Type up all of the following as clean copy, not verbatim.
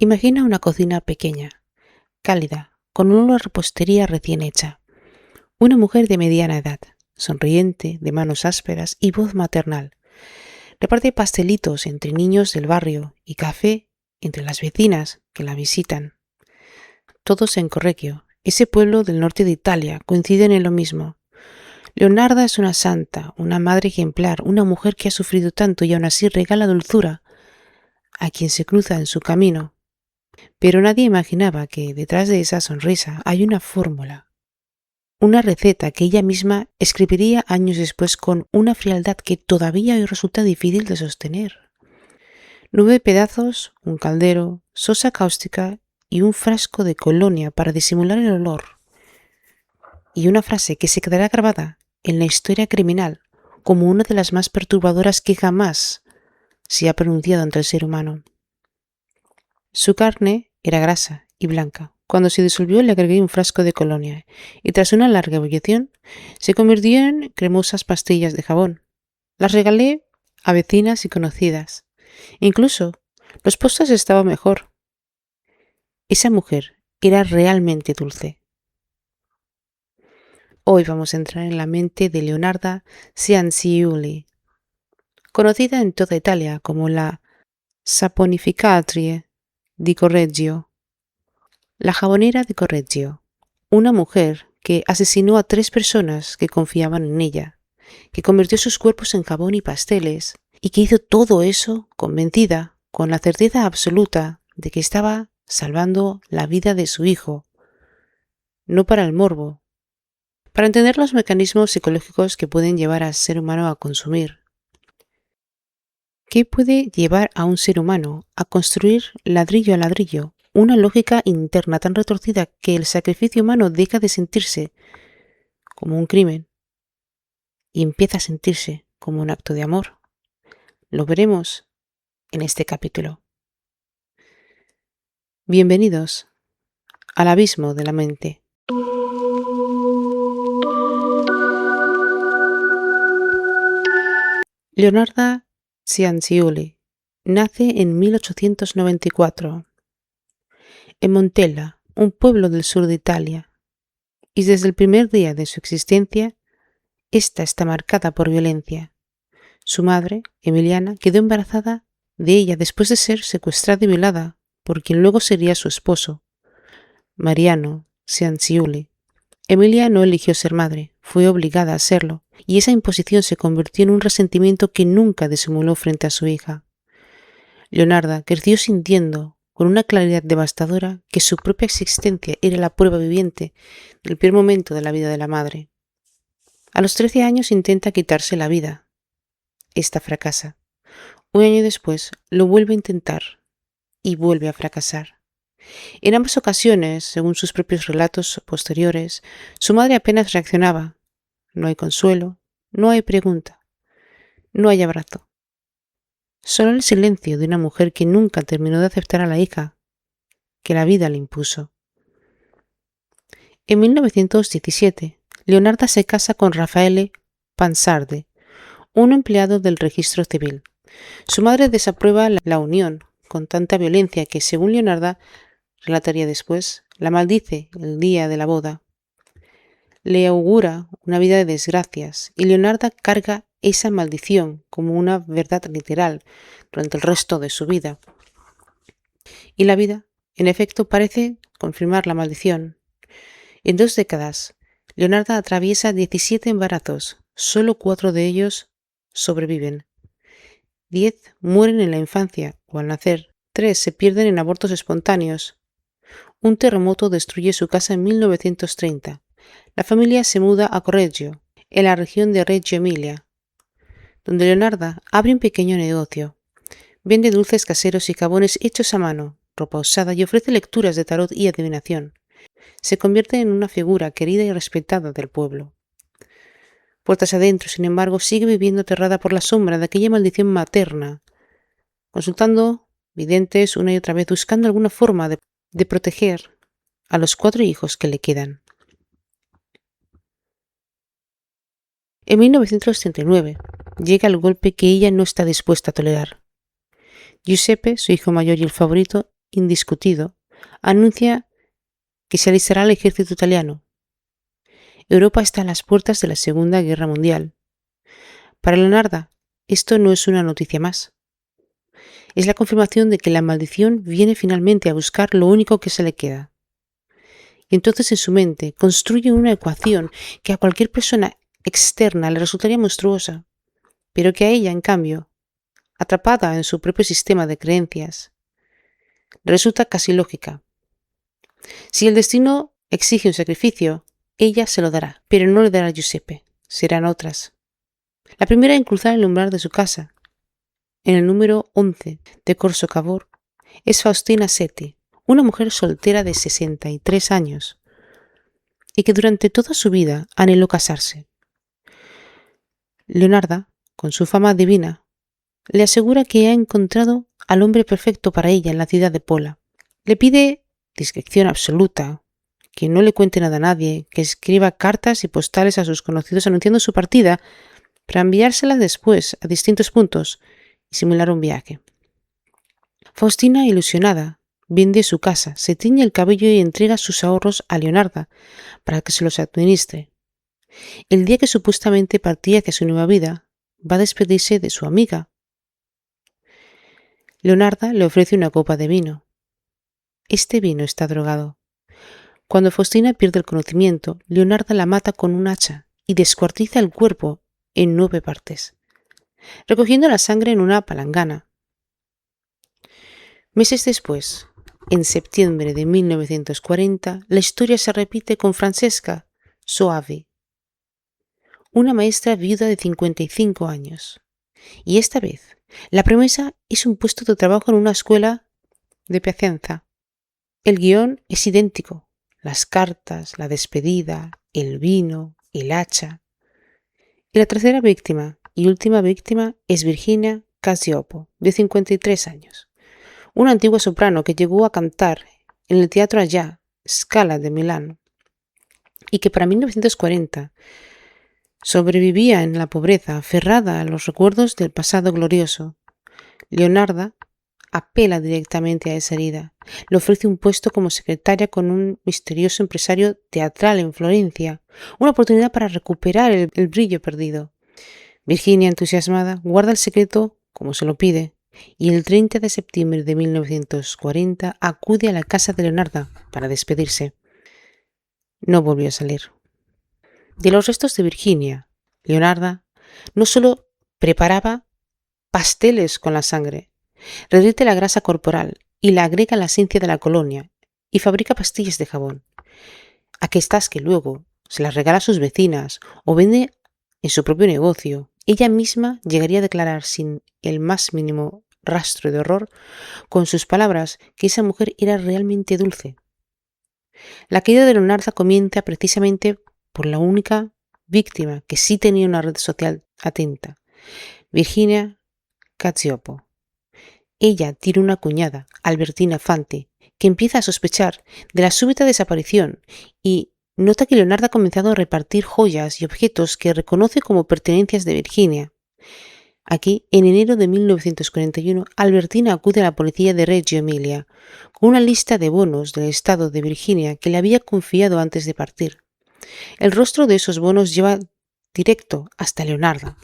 Imagina una cocina pequeña, cálida, con una repostería recién hecha. Una mujer de mediana edad, sonriente, de manos ásperas y voz maternal. Reparte pastelitos entre niños del barrio y café entre las vecinas que la visitan. Todos en Correggio, ese pueblo del norte de Italia, coinciden en lo mismo. Leonarda es una santa, una madre ejemplar, una mujer que ha sufrido tanto y aún así regala dulzura a quien se cruza en su camino. Pero nadie imaginaba que detrás de esa sonrisa hay una fórmula, una receta que ella misma escribiría años después con una frialdad que todavía hoy resulta difícil de sostener. 9 pedazos, un caldero, sosa cáustica y un frasco de colonia para disimular el olor. Y una frase que se quedará grabada en la historia criminal como una de las más perturbadoras que jamás se ha pronunciado entre el ser humano. Su carne era grasa y blanca. Cuando se disolvió le agregué un frasco de colonia y tras una larga ebullición se convirtió en cremosas pastillas de jabón. Las regalé a vecinas y conocidas. Incluso los postres estaban mejor. Esa mujer era realmente dulce. Hoy vamos a entrar en la mente de Leonarda Cianciulli, conocida en toda Italia como la saponificatrice di Correggio, la jabonera de Correggio, una mujer que asesinó a 3 personas que confiaban en ella, que convirtió sus cuerpos en jabón y pasteles, y que hizo todo eso convencida, con la certeza absoluta de que estaba salvando la vida de su hijo, no para el morbo, para entender los mecanismos psicológicos que pueden llevar al ser humano a consumir. ¿Qué puede llevar a un ser humano a construir ladrillo a ladrillo una lógica interna tan retorcida que el sacrificio humano deja de sentirse como un crimen y empieza a sentirse como un acto de amor? Lo veremos en este capítulo. Bienvenidos al abismo de la mente. Leonarda Cianciulli nace en 1894 en Montella, un pueblo del sur de Italia, y desde el primer día de su existencia, esta está marcada por violencia. Su madre, Emiliana, quedó embarazada de ella después de ser secuestrada y violada por quien luego sería su esposo, Mariano Cianciulli. Emilia no eligió ser madre, fue obligada a serlo, y esa imposición se convirtió en un resentimiento que nunca disimuló frente a su hija. Leonarda creció sintiendo, con una claridad devastadora, que su propia existencia era la prueba viviente del primer momento de la vida de la madre. A los 13 años intenta quitarse la vida. Esta fracasa. Un año después lo vuelve a intentar y vuelve a fracasar. En ambas ocasiones, según sus propios relatos posteriores, su madre apenas reaccionaba. No hay consuelo, no hay pregunta, no hay abrazo. Solo el silencio de una mujer que nunca terminó de aceptar a la hija que la vida le impuso. En 1917, Leonarda se casa con Raffaele Pansarde, un empleado del registro civil. Su madre desaprueba la unión con tanta violencia que, según Leonarda, relataría después, la maldice el día de la boda. Le augura una vida de desgracias y Leonarda carga esa maldición como una verdad literal durante el resto de su vida. Y la vida, en efecto, parece confirmar la maldición. En 2 décadas, Leonarda atraviesa 17 embarazos, solo 4 de ellos sobreviven. 10 mueren en la infancia o al nacer, 3 se pierden en abortos espontáneos. Un terremoto destruye su casa en 1930. La familia se muda a Correggio, en la región de Reggio Emilia, donde Leonarda abre un pequeño negocio. Vende dulces caseros y jabones hechos a mano, ropa usada y ofrece lecturas de tarot y adivinación. Se convierte en una figura querida y respetada del pueblo. Puertas adentro, sin embargo, sigue viviendo aterrada por la sombra de aquella maldición materna, consultando videntes una y otra vez, buscando alguna forma de proteger a los 4 hijos que le quedan. En 1939 llega el golpe que ella no está dispuesta a tolerar. Giuseppe, su hijo mayor y el favorito, indiscutido, anuncia que se alistará al ejército italiano. Europa está a las puertas de la Segunda Guerra Mundial. Para Leonarda, esto no es una noticia más. Es la confirmación de que la maldición viene finalmente a buscar lo único que se le queda. Y entonces en su mente construye una ecuación que a cualquier persona externa le resultaría monstruosa, pero que a ella, en cambio, atrapada en su propio sistema de creencias, resulta casi lógica. Si el destino exige un sacrificio, ella se lo dará, pero no le dará a Giuseppe, serán otras. La primera en cruzar el umbral de su casa, en el número 11 de Corso Cavour, es Faustina Setti, una mujer soltera de 63 años y que durante toda su vida anheló casarse. Leonarda, con su fama divina, le asegura que ha encontrado al hombre perfecto para ella en la ciudad de Pola. Le pide discreción absoluta, que no le cuente nada a nadie, que escriba cartas y postales a sus conocidos anunciando su partida para enviárselas después a distintos puntos y simular un viaje. Faustina, ilusionada, vende su casa, se tiñe el cabello y entrega sus ahorros a Leonarda para que se los administre. El día que supuestamente partía hacia su nueva vida, va a despedirse de su amiga. Leonarda le ofrece una copa de vino. Este vino está drogado. Cuando Faustina pierde el conocimiento, Leonarda la mata con un hacha y descuartiza el cuerpo en 9 partes, recogiendo la sangre en una palangana. Meses después, en septiembre de 1940, la historia se repite con Francesca Soavi, una maestra viuda de 55 años. Y esta vez, la promesa es un puesto de trabajo en una escuela de Piacenza. El guión es idéntico. Las cartas, la despedida, el vino, el hacha. Y la tercera víctima y última víctima es Virginia Cacioppo, de 53 años. Una antigua soprano que llegó a cantar en el Teatro Allà Scala de Milán y que para 1940 sobrevivía en la pobreza, aferrada a los recuerdos del pasado glorioso. Leonarda apela directamente a esa herida. Le ofrece un puesto como secretaria con un misterioso empresario teatral en Florencia, una oportunidad para recuperar el brillo perdido. Virginia, entusiasmada, guarda el secreto como se lo pide, y el 30 de septiembre de 1940 acude a la casa de Leonarda para despedirse. No volvió a salir. De los restos de Virginia, Leonarda no solo preparaba pasteles con la sangre, derrite la grasa corporal y la agrega a la esencia de la colonia y fabrica pastillas de jabón. Aquestas que luego se las regala a sus vecinas o vende en su propio negocio. Ella misma llegaría a declarar sin el más mínimo rastro de horror con sus palabras que esa mujer era realmente dulce. La caída de Leonarda comienza precisamente por la única víctima que sí tenía una red social atenta, Virginia Cacioppo. Ella tiene una cuñada, Albertina Fante, que empieza a sospechar de la súbita desaparición y nota que Leonarda ha comenzado a repartir joyas y objetos que reconoce como pertenencias de Virginia. Aquí, en enero de 1941, Albertina acude a la policía de Reggio Emilia con una lista de bonos del estado de Virginia que le había confiado antes de partir. El rostro de esos bonos lleva directo hasta Leonarda.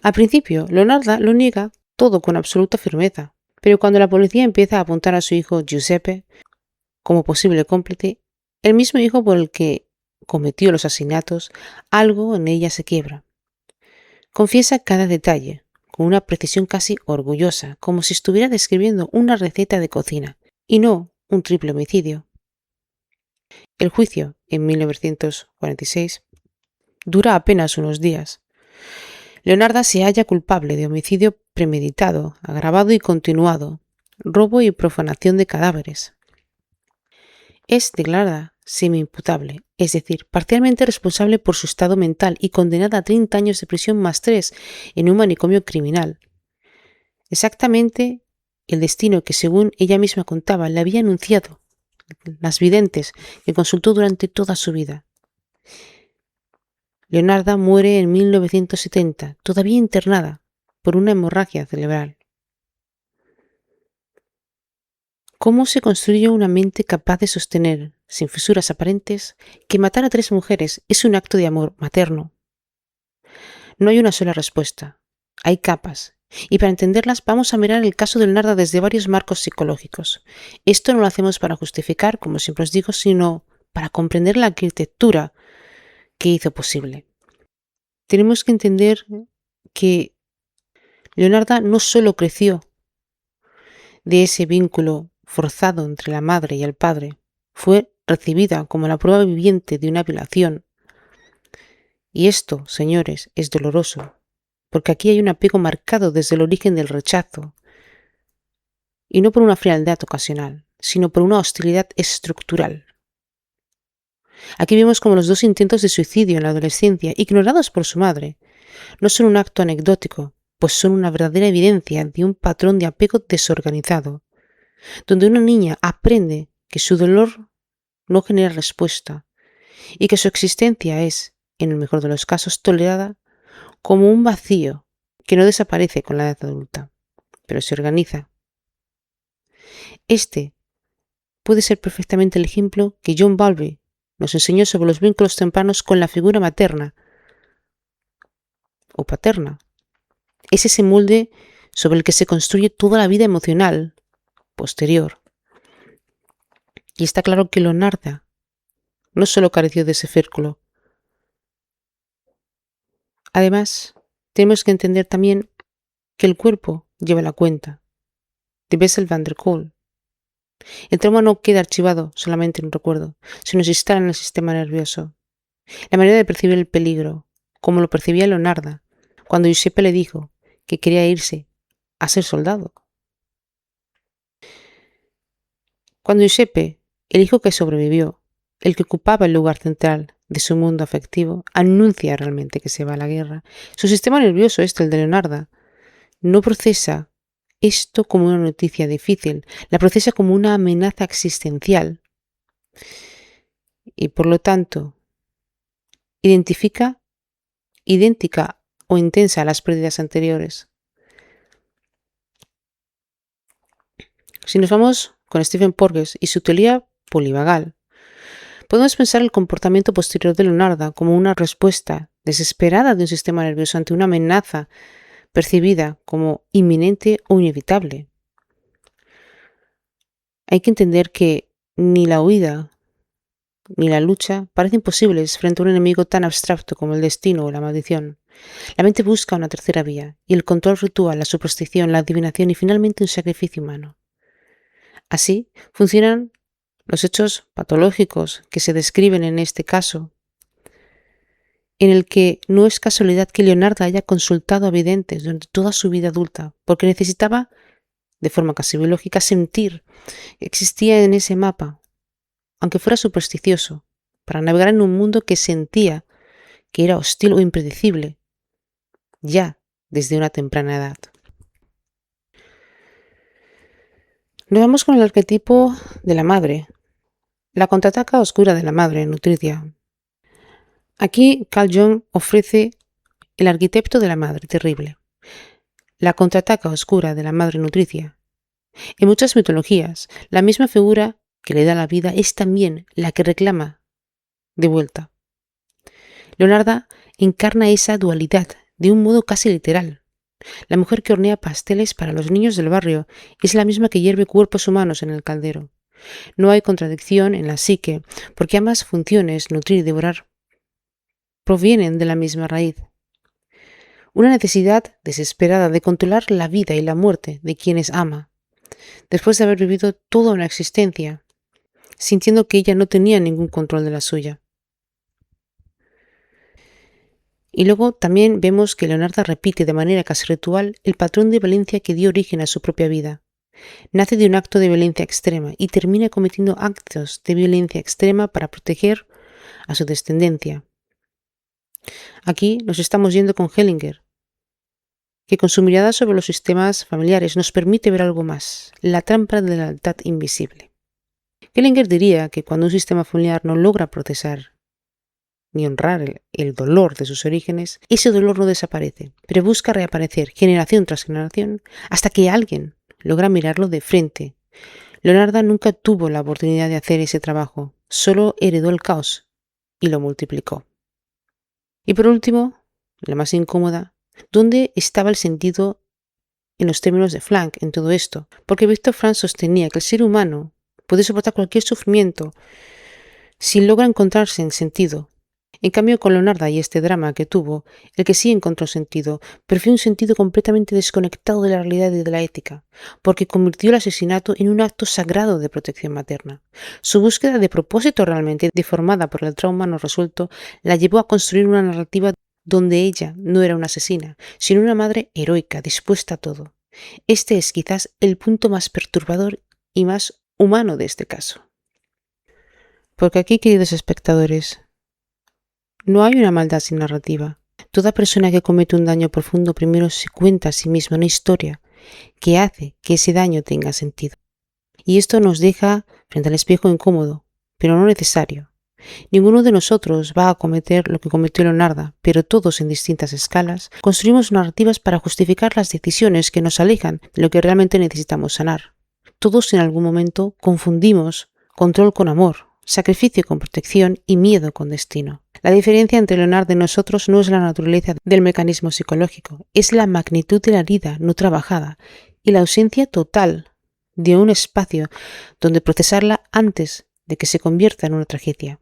Al principio, Leonarda lo niega todo con absoluta firmeza, pero cuando la policía empieza a apuntar a su hijo Giuseppe como posible cómplice, el mismo hijo por el que cometió los asesinatos, algo en ella se quiebra. Confiesa cada detalle, con una precisión casi orgullosa, como si estuviera describiendo una receta de cocina, y no un triple homicidio. El juicio, en 1946, dura apenas unos días. Leonarda se halla culpable de homicidio premeditado, agravado y continuado, robo y profanación de cadáveres. Es declarada semi-imputable, es decir, parcialmente responsable por su estado mental y condenada a 30 años de prisión más 3 en un manicomio criminal. Exactamente el destino que, según ella misma contaba, le había anunciado las videntes que consultó durante toda su vida. Leonarda muere en 1970, todavía internada por una hemorragia cerebral. ¿Cómo se construye una mente capaz de sostener, sin fisuras aparentes, que matar a 3 mujeres es un acto de amor materno? No hay una sola respuesta. Hay capas. Y para entenderlas vamos a mirar el caso de Leonarda desde varios marcos psicológicos. Esto no lo hacemos para justificar, como siempre os digo, sino para comprender la arquitectura que hizo posible. Tenemos que entender que Leonarda no solo creció de ese vínculo forzado entre la madre y el padre, fue recibida como la prueba viviente de una violación. Y esto, señores, es doloroso, porque aquí hay un apego marcado desde el origen del rechazo, y no por una frialdad ocasional, sino por una hostilidad estructural. Aquí vemos como los 2 intentos de suicidio en la adolescencia, ignorados por su madre, no son un acto anecdótico, pues son una verdadera evidencia de un patrón de apego desorganizado, donde una niña aprende que su dolor no genera respuesta y que su existencia es, en el mejor de los casos, tolerada como un vacío que no desaparece con la edad adulta, pero se organiza. Este puede ser perfectamente el ejemplo que John Bowlby nos enseñó sobre los vínculos tempranos con la figura materna o paterna. Es ese molde sobre el que se construye toda la vida emocional posterior. Y está claro que Leonarda no solo careció de ese círculo. Además, tenemos que entender también que el cuerpo lleva la cuenta. De Bessel van der Kolk. El trauma no queda archivado solamente en un recuerdo, sino se instala en el sistema nervioso. La manera de percibir el peligro, como lo percibía Leonarda, cuando Giuseppe le dijo que quería irse a ser soldado. Cuando Giuseppe, el hijo que sobrevivió, el que ocupaba el lugar central de su mundo afectivo, anuncia realmente que se va a la guerra, su sistema nervioso, el de Leonarda, no procesa esto como una noticia difícil, la procesa como una amenaza existencial y por lo tanto idéntica o intensa a las pérdidas anteriores. Si nos vamos con Stephen Porges y su teoría polivagal, podemos pensar el comportamiento posterior de Leonarda como una respuesta desesperada de un sistema nervioso ante una amenaza percibida como inminente o inevitable. Hay que entender que ni la huida ni la lucha parecen posibles frente a un enemigo tan abstracto como el destino o la maldición. La mente busca una tercera vía, y el control ritual, la superstición, la adivinación y finalmente un sacrificio humano. Así funcionan los hechos patológicos que se describen en este caso, en el que no es casualidad que Leonarda haya consultado a videntes durante toda su vida adulta, porque necesitaba, de forma casi biológica, sentir que existía en ese mapa, aunque fuera supersticioso, para navegar en un mundo que sentía que era hostil o impredecible, ya desde una temprana edad. Nos vamos con el arquetipo de la madre, la contraataca oscura de la madre nutricia. Aquí Carl Jung ofrece el arquetipo de la madre terrible, la contraataca oscura de la madre nutricia. En muchas mitologías, la misma figura que le da la vida es también la que reclama de vuelta. Leonarda encarna esa dualidad de un modo casi literal. La mujer que hornea pasteles para los niños del barrio es la misma que hierve cuerpos humanos en el caldero. No hay contradicción en la psique, porque ambas funciones, nutrir y devorar, provienen de la misma raíz. Una necesidad desesperada de controlar la vida y la muerte de quienes ama, después de haber vivido toda una existencia, sintiendo que ella no tenía ningún control de la suya. Y luego también vemos que Leonarda repite de manera casi ritual el patrón de violencia que dio origen a su propia vida. Nace de un acto de violencia extrema y termina cometiendo actos de violencia extrema para proteger a su descendencia. Aquí nos estamos yendo con Hellinger, que con su mirada sobre los sistemas familiares nos permite ver algo más, la trampa de la lealtad invisible. Hellinger diría que cuando un sistema familiar no logra procesar ni honrar el dolor de sus orígenes, ese dolor no desaparece, pero busca reaparecer generación tras generación hasta que alguien logra mirarlo de frente, Leonarda nunca tuvo la oportunidad de hacer ese trabajo, solo heredó el caos y lo multiplicó. Y por último, la más incómoda, ¿dónde estaba el sentido en los términos de Frank en todo esto? Porque Víctor Frank sostenía que el ser humano puede soportar cualquier sufrimiento si logra encontrarse en sentido. En cambio, con Leonarda y este drama que tuvo, el que sí encontró sentido, pero fue un sentido completamente desconectado de la realidad y de la ética, porque convirtió el asesinato en un acto sagrado de protección materna. Su búsqueda de propósito realmente deformada por el trauma no resuelto la llevó a construir una narrativa donde ella no era una asesina, sino una madre heroica, dispuesta a todo. Este es quizás el punto más perturbador y más humano de este caso. Porque aquí, queridos espectadores, no hay una maldad sin narrativa. Toda persona que comete un daño profundo primero se cuenta a sí misma una historia que hace que ese daño tenga sentido. Y esto nos deja frente al espejo incómodo, pero no necesario. Ninguno de nosotros va a cometer lo que cometió Leonarda, pero todos en distintas escalas construimos narrativas para justificar las decisiones que nos alejan de lo que realmente necesitamos sanar. Todos en algún momento confundimos control con amor, sacrificio con protección y miedo con destino. La diferencia entre Leonardo y nosotros no es la naturaleza del mecanismo psicológico, es la magnitud de la herida no trabajada y la ausencia total de un espacio donde procesarla antes de que se convierta en una tragedia.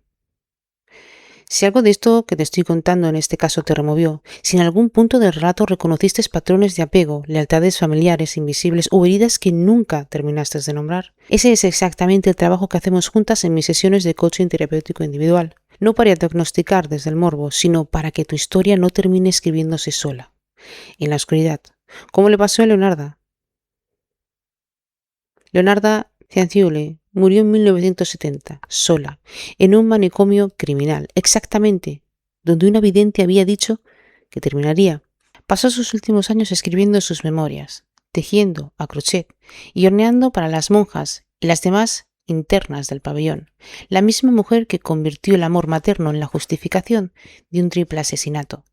Si algo de esto que te estoy contando en este caso te removió, si en algún punto del relato reconociste patrones de apego, lealtades familiares invisibles o heridas que nunca terminaste de nombrar, ese es exactamente el trabajo que hacemos juntas en mis sesiones de coaching terapéutico individual. No para diagnosticar desde el morbo, sino para que tu historia no termine escribiéndose sola, en la oscuridad, como le pasó a Leonarda. Leonarda Cianciulli murió en 1970, sola, en un manicomio criminal, exactamente donde una vidente había dicho que terminaría. Pasó sus últimos años escribiendo sus memorias, tejiendo a crochet y horneando para las monjas y las demás internas del pabellón, la misma mujer que convirtió el amor materno en la justificación de un triple asesinato.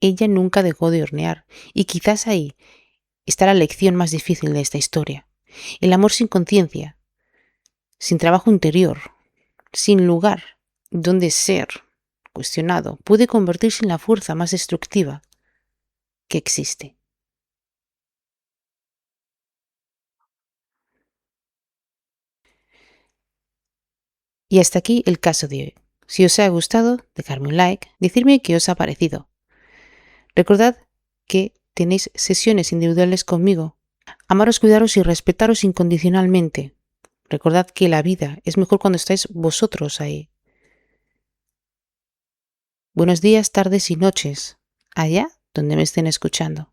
Ella nunca dejó de hornear, y quizás ahí está la lección más difícil de esta historia. El amor sin conciencia, sin trabajo interior, sin lugar donde ser cuestionado, puede convertirse en la fuerza más destructiva que existe. Y hasta aquí el caso de hoy. Si os ha gustado, dejadme un like, decirme qué os ha parecido. Recordad que tenéis sesiones individuales conmigo. Amaros, cuidaros y respetaros incondicionalmente. Recordad que la vida es mejor cuando estáis vosotros ahí. Buenos días, tardes y noches, allá donde me estén escuchando.